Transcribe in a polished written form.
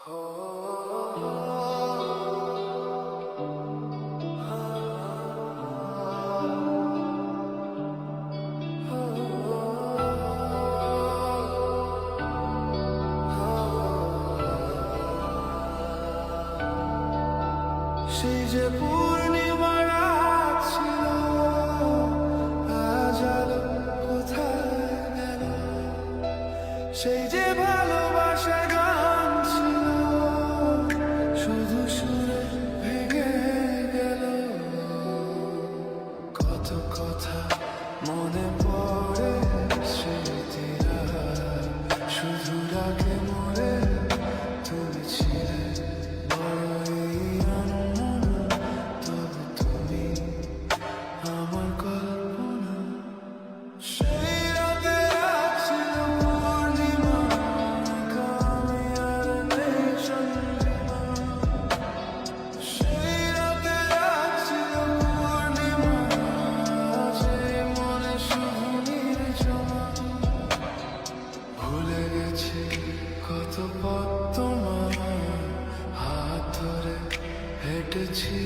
সেই যে পূর্ণিমা রাত ছিল, আজ আলো কোথায় গেল? সেই যে ভালোবাসা গান ছিল, শুধু সুরে ভেঙে গেল। কত কথা মনে পড়ে, স্মৃতিরা শুধু রাখে মরে। তুমি ছিলে বড়ই আনমনা, তবে তুমি আমার কল্পনা। সেই রাতে ছিল পূর্ণিমা, আমি আর নেই চন্দ্রিমা। সেই রাতে ছিল পূর্ণিমা, যে মনে শুধু নির্জনা। ভুলে গেছি কত পথ তোমার হাত ধরে হেঁটেছি।